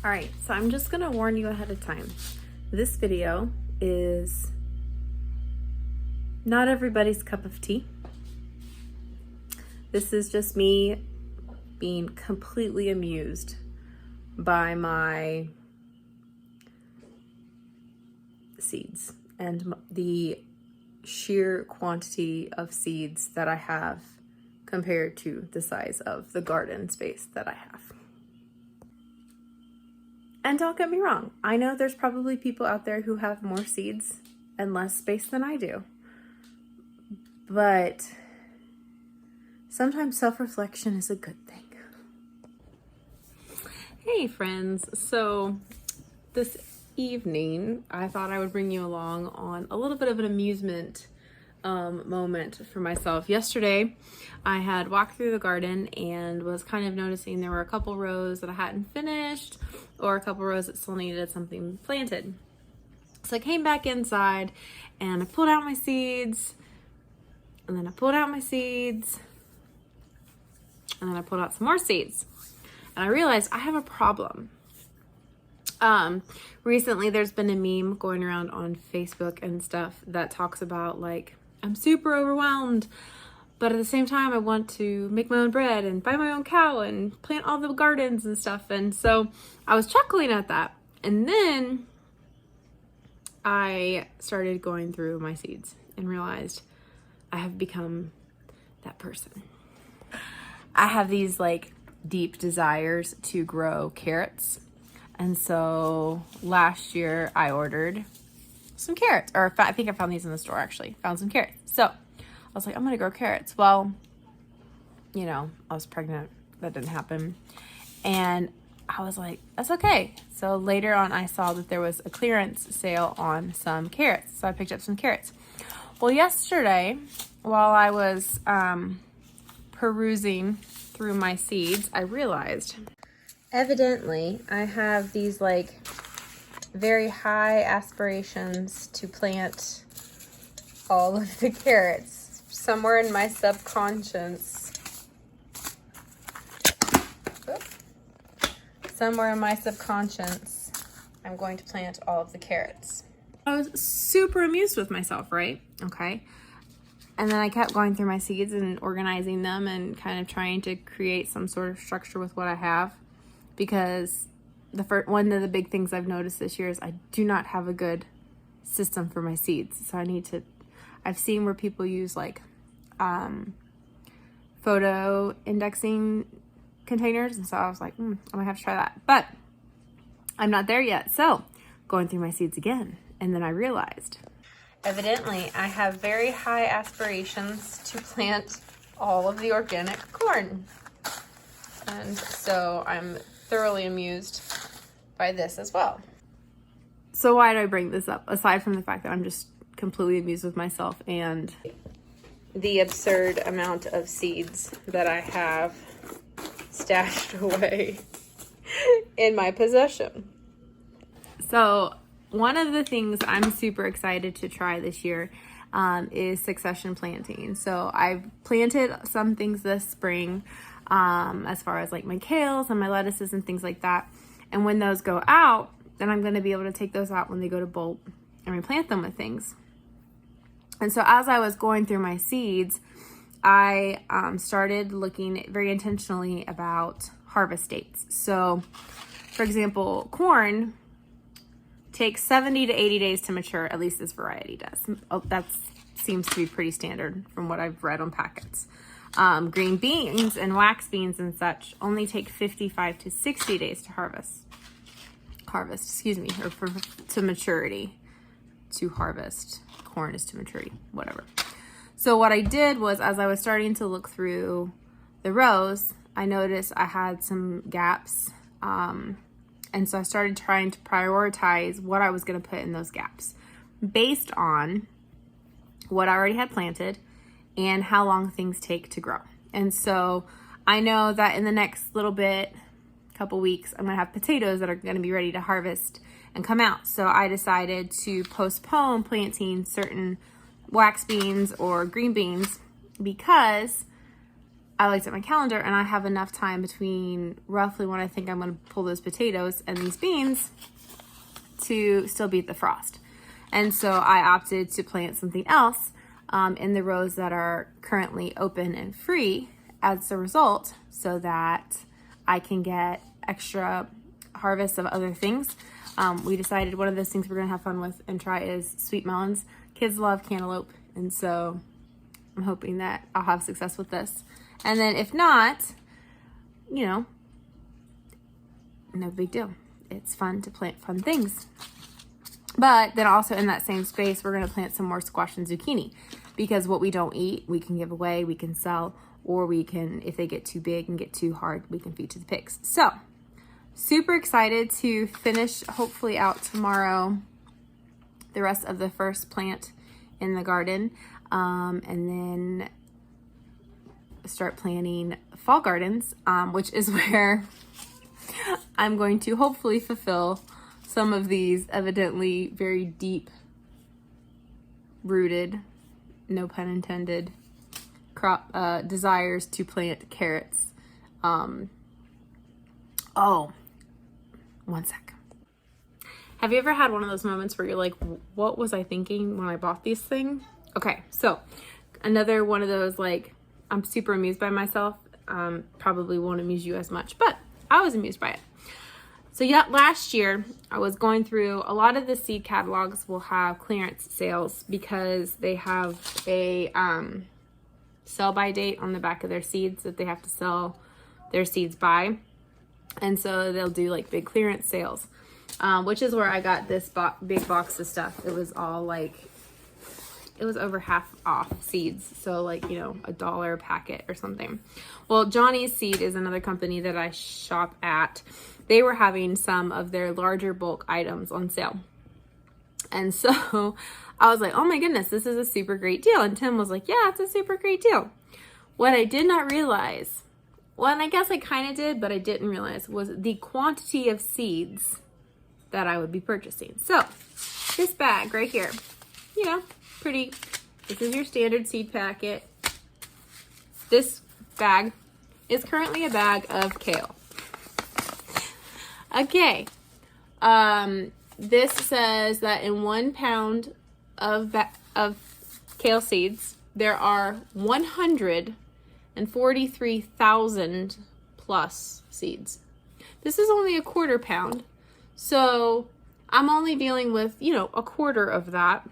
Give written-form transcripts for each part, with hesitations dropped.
All right, so I'm just gonna warn you ahead of time. This video is not everybody's cup of tea. This is just me being completely amused by my seeds and the sheer quantity of seeds that I have compared to the size of the garden space that I have. And don't get me wrong, I know there's probably people out there who have more seeds and less space than I do. But sometimes self-reflection is a good thing. Hey friends, so this evening I thought I would bring you along on a little bit of an amusement moment for myself. Yesterday I had walked through the garden and was kind of noticing there were a couple rows that I hadn't finished or a couple rows that still needed something planted. So I came back inside and I pulled out my seeds, and then I pulled out my seeds, and then I pulled out some more seeds, and I realized I have a problem. Recently there's been a meme going around on Facebook and stuff that talks about like, I'm super overwhelmed, but at the same time I want to make my own bread and buy my own cow and plant all the gardens and stuff. And so I was chuckling at that, and then I started going through my seeds and realized I have become that person. I have these like deep desires to grow carrots. And so last year I ordered some carrots, or I think I found these in the store actually, found some carrots. So I was like, I'm gonna grow carrots. Well, you know, I was pregnant, that didn't happen. And I was like, that's okay. So later on I saw that there was a clearance sale on some carrots. So I picked up some carrots. Well, yesterday, while I was perusing through my seeds, I realized evidently I have these like very high aspirations to plant all of the carrots. Somewhere in my subconscious, I'm going to plant all of the carrots. I was super amused with myself, right? Okay. And then I kept going through my seeds and organizing them and kind of trying to create some sort of structure with what I have, because one of the big things I've noticed this year is I do not have a good system for my seeds. So I've seen where people use like photo indexing containers. And so I was like, I might have to try that, but I'm not there yet. So going through my seeds again. And then I realized evidently I have very high aspirations to plant all of the organic corn. And so I'm thoroughly amused by this as well. So why did I bring this up? Aside from the fact that I'm just completely amused with myself and the absurd amount of seeds that I have stashed away in my possession. So one of the things I'm super excited to try this year is succession planting. So I've planted some things this spring, as far as like my kales and my lettuces and things like that. And when those go out, then I'm going to be able to take those out when they go to bolt and replant them with things. And so as I was going through my seeds, I started looking very intentionally about harvest dates. So for example, corn takes 70 to 80 days to mature, at least this variety does. That seems to be pretty standard from what I've read on packets. Green beans and wax beans and such only take 55 to 60 days to to maturity. To harvest. Corn is to maturity, whatever. So what I did was, as I was starting to look through the rows, I noticed I had some gaps. And so I started trying to prioritize what I was going to put in those gaps based on what I already had planted and how long things take to grow. And so I know that in the next little bit, couple weeks, I'm gonna have potatoes that are gonna be ready to harvest and come out. So I decided to postpone planting certain wax beans or green beans because I looked at my calendar and I have enough time between roughly when I think I'm going to pull those potatoes and these beans to still beat the frost. And so I opted to plant something else in the rows that are currently open and free as a result, so that I can get extra harvests of other things. We decided one of those things we're going to have fun with and try is sweet melons. Kids love cantaloupe, and so I'm hoping that I'll have success with this. And then if not, you know, no big deal. It's fun to plant fun things. But then also in that same space, we're going to plant some more squash and zucchini, because what we don't eat, we can give away, we can sell, or we can, if they get too big and get too hard, we can feed to the pigs. So super excited to finish, hopefully out tomorrow, the rest of the first plant in the garden, and then start planning fall gardens, which is where I'm going to hopefully fulfill some of these evidently very deep rooted, no pun intended, crop desires to plant carrots. Oh, one sec. Have you ever had one of those moments where you're like, what was I thinking when I bought these things? Okay, so another one of those, like, I'm super amused by myself. Probably won't amuse you as much, but I was amused by it. So yeah, last year I was going through a lot of the seed catalogs will have clearance sales because they have a sell by date on the back of their seeds that they have to sell their seeds by. And so they'll do like big clearance sales, which is where I got this big box of stuff. It was all like, it was over half off seeds. So like, you know, $1 a packet or something. Well, Johnny's Seed is another company that I shop at. They were having some of their larger bulk items on sale. And so I was like, oh my goodness, this is a super great deal. And Tim was like, yeah, it's a super great deal. What I did not realize, well, and I guess I kind of did, but I didn't realize, was the quantity of seeds that I would be purchasing. So this bag right here, you know, pretty, this is your standard seed packet. This bag is currently a bag of kale. Okay, this says that in 1 pound of kale seeds, there are 143,000 plus seeds. This is only a 1/4 pound, so I'm only dealing with, you know, a 1/4 of that.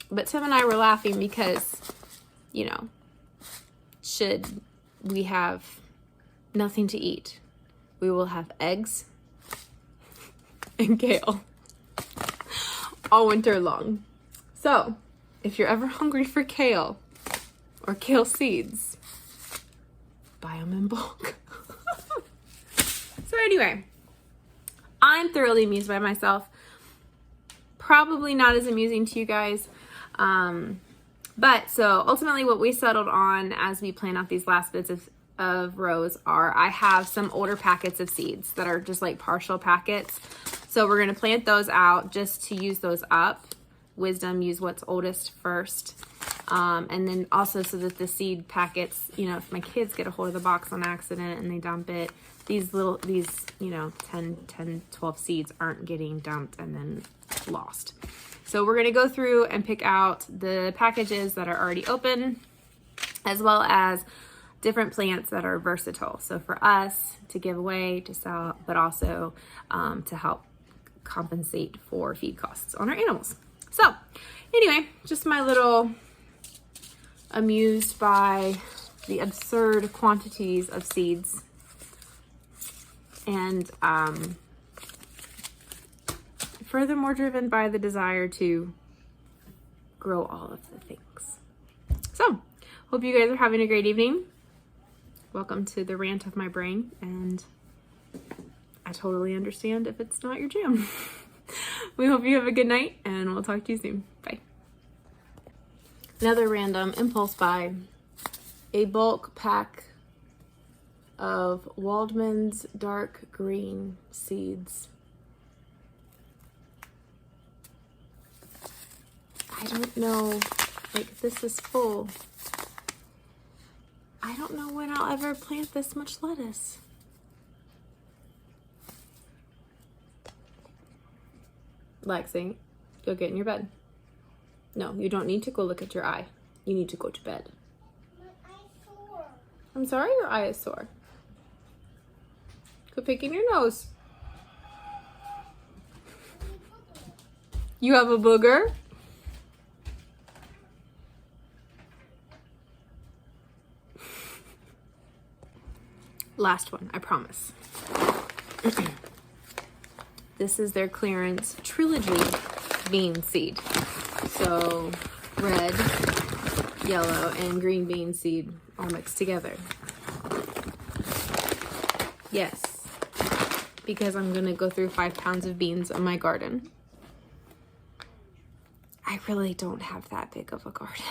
But Tim and I were laughing because, you know, should we have nothing to eat, we will have eggs and kale all winter long. So if you're ever hungry for kale or kale seeds, buy them in bulk. So anyway, I'm thoroughly amused by myself. Probably not as amusing to you guys. But so ultimately what we settled on as we plan out these last bits of rows are, I have some older packets of seeds that are just like partial packets. So we're going to plant those out just to use those up. Wisdom, use what's oldest first. And then also so that the seed packets, you know, if my kids get a hold of the box on accident and they dump it, these, you know, 10, 12 seeds aren't getting dumped and then lost. So we're going to go through and pick out the packages that are already open, as well as different plants that are versatile. So for us to give away, to sell, but also to help compensate for feed costs on our animals. So anyway, just my little amused by the absurd quantities of seeds, and furthermore driven by the desire to grow all of the things. So hope you guys are having a great evening. Welcome to the rant of my brain, and I totally understand if it's not your jam. We hope you have a good night, and we'll talk to you soon. Bye. Another random impulse buy. A bulk pack of Waldman's dark green seeds. I don't know, like, this is full. I don't know when I'll ever plant this much lettuce. Lexi, go get in your bed. No, you don't need to go look at your eye. You need to go to bed. My eye's sore. I'm sorry your eye is sore. Quit picking your nose. You have a booger? Last one, I promise. This is their clearance trilogy bean seed. So red, yellow, and green bean seed all mixed together. Yes, because I'm gonna go through 5 pounds of beans in my garden. I really don't have that big of a garden.